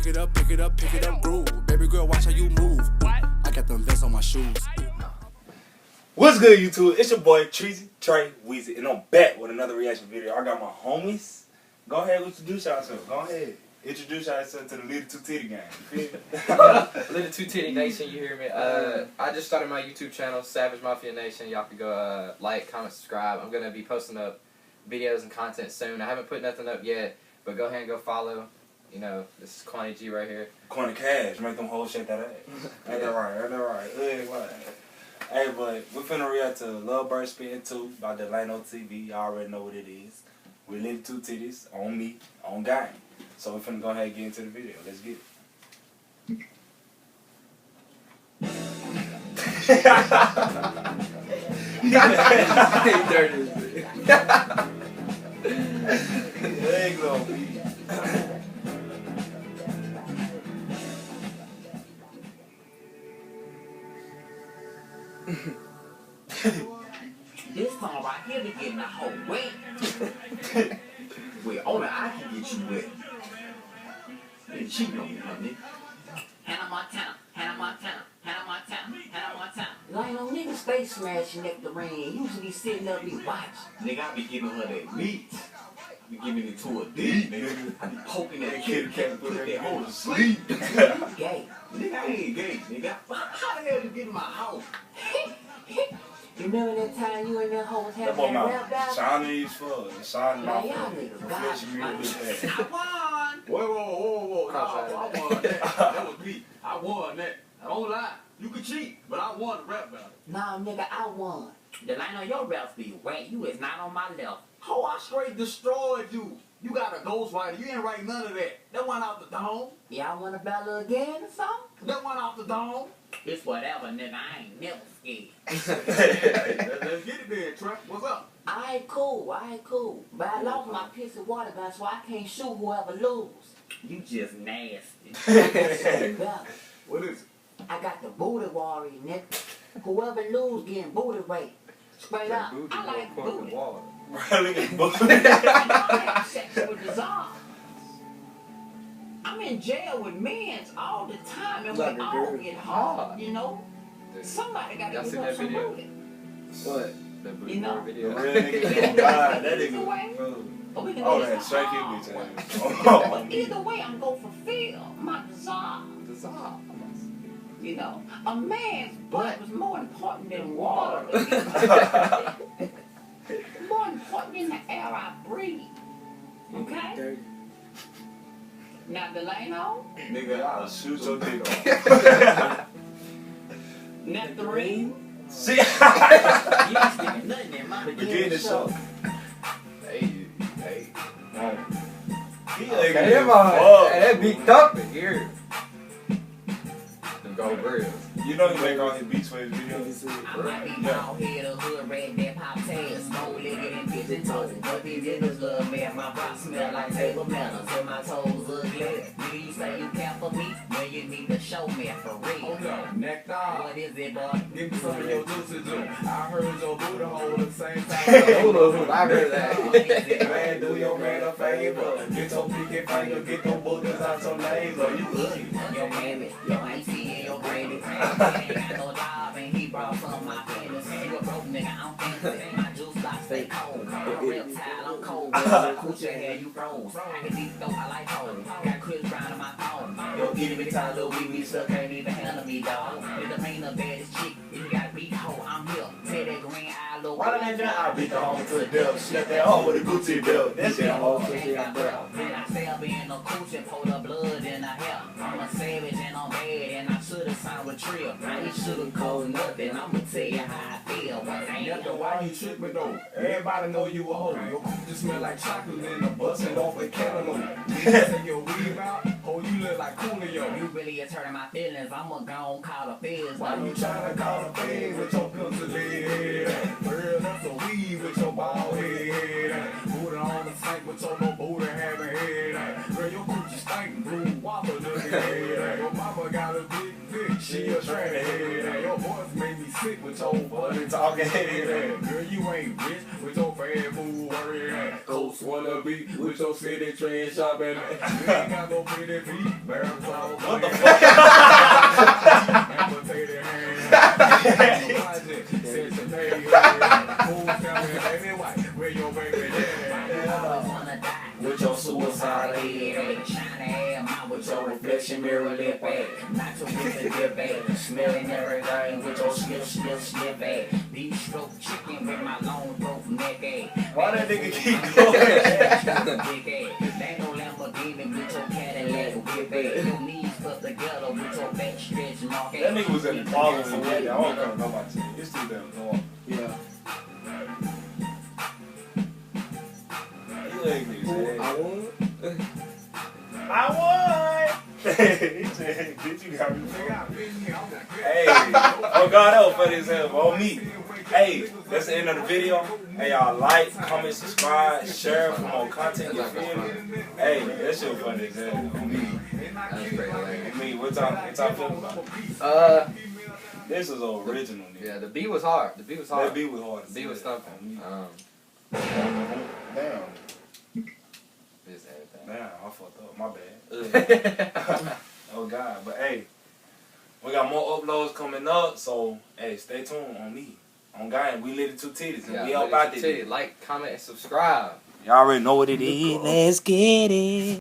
pick it up, pick it up, pick it up, groove. Baby girl, watch how you move. I got them vents on my shoes. What's good, YouTube? It's your boy Treasy Trey Weezy, and I'm back with another reaction video. I got my homies. Go ahead, introduce yourself. Go ahead. Introduce yourself to the Little Two Titty Gang. You feel me? Little Two Titty Nation, you hear me? I just started my YouTube channel, Savage Mafia Nation. Y'all can go like, comment, subscribe. I'm going to be posting up videos and content soon. I haven't put nothing up yet, but go ahead and go follow. You know, this is Quantity G right here. Corny Cash, make them hoes shake that ass. Ain't that right? Ain't that right? Hey, but we're finna react to Lil Bird Spittin' 2 by Delano TV. Y'all already know what it is. We Little Two Titties on me, on gang. So we're finna go ahead and get into the video. Let's get it. Dirty. There you go. This song right here to get the whole wet. Well, only I can get you wet. You cheating on me, honey. Hannah Montana, Hannah Montana, Hannah Montana, Hannah Montana. Like, no niggas stay smashing at the ring. Usually sitting up and watch. Nigga, I be giving her that meat. I be giving it to her deep, nigga. I be poking that kitty cat put that hoe to sleep. You gay. Nigga, I ain't gay, nigga. How the hell you get in my house? Remember that time you and that hoe was having that rap battle? Shiny as fuck. Shiny Man, off y'all the niggas reflection mirror with that. I won! Whoa. No, I won that. That was me. I won that. Don't lie. You could cheat, but I won the rap battle. Nah, nigga, I won. The line on your raps be wet. You is not on my level. How I straight destroyed you. You got a ghostwriter. You ain't write none of that. That went out the dome. Y'all want to battle again or something? That went out the dome. It's whatever, nigga. I ain't never scared. Let's get it then, Trent. What's up? Alright, cool. But I lost my piece of water gun, so I can't shoot whoever lose. You just nasty. What is it? I got the booty warrior, nigga. Whoever lose getting booty raped. Straight up. I like booty. Really? I have sex with the czar. I'm in jail with men all the time, and Like we a all girl. get hard, you know? Somebody got to Y'all give seen up that some video? booty. What? The booty You know? boy The video. real nigga don't die. That nigga. But we can Oh, do that this strike hard hit way. bitch. But either way, I'm going to fulfill my desire. You know, a man's butt was more important than water. More important than the air I breathe. Okay? Now, Delano, Nigga, I'll shoot your dick off. Nectarine, See? you ain't sticking nothing in my Begin the show. Hey. He Okay, come on. Hey, that beat thumping here. Them gold grills. You know he make all his beats for his videos. I might be bald head, a hood red, that pop tails, bow-legged and pigeon toes. But these niggas love me, and my rock smell like table manners, and my toes ugly. Do you say you care for me? Well, you need to show me for real. Hold up. Neck down. What is it, boy? Give me some of your juices, Joe. I heard your booty hole at the same time. I heard that. Man, do your man a favor. Get your pinky finger, get your boogers out your laser. You ugly. Your mammy, your auntie, and your granny. Ain't got no job, and he brought some of my pennies. You a broke nigga, I'm fancy. My juice box stay cold. I'm reptile, I'm cold. Coochie hair, you froze. I can deep throat, I like hoes. Got Chris Brown in my phone. Yo, get me tired, little wee stuff, can't even handle me, dog. If the ain't the baddest chick, if you got beat hoe, I'm here. Say that green eye, little. Why done that I beat the home to the devil? Slap that home with a Gucci belt. That shit all Man, I stay up in the coochie, pour the blood in the hair. I'm a savage and I'm bad, and I should've signed with Trill. I ain't should've called nothing. I'ma tell you how I feel. Nigga, why you tripping though? Everybody know you a hoe. Your coochie smell like chocolate and a bustin' off a cantaloupe. You take your weave out, oh you look like Coolio. You really is hurting my feelings. I'ma go on call the feds. Why you tryna call the feds with your pencil head? Girl, that's a weave with your bald head. Booty on the sink with your no booty having head. Girl, your coochie stink, blue whopper looking head. Your mama got a big dick, she a shredded head. Your voice made me sick with your funny talking head. Girl, you ain't rich with your fat fool worried. Swallow beat with your city train shopping. You ain't got no pretty feet. Marathon. What the fuck? And potato hand. Cincinnati. Who's coming, baby white? Where your baby daddy? With your suicide head, shiny ass mouth with your reflection mirror lip ass. Not to with the dip ass, smelling everything with your slip ass. Beef stroke chicken with my long throat neck ass. Why that nigga keep going? They no Lamborghini with your Cadillac whip ass. Your knees put together with your back stretch mark ass. That nigga was in the following way. I don't know about you. It's too damn normal. Yeah. You ugly, man. I won. I won! He said, bitch, you got me. They got me here. I'm like, Hey, oh God, that was funny as hell. On me. Hey, that's the end of the video. Hey, y'all like, comment, subscribe, share for more content. You feel me? Hey, that shit was funny as hell. On me. That was pretty hilarious. On me. What y'all feel about it? This was original, nigga. Yeah, the beat was hard. The beat was hard. That beat was hard. The beat was thumping. Damn. Just everything. Damn, I fucked up. My bad. Oh God, but hey, we got more uploads coming up, so hey, stay tuned on me. On God, we lit it 2 titties, and we help out there. Like, comment, and subscribe. Y'all already know what it is. Let's get it.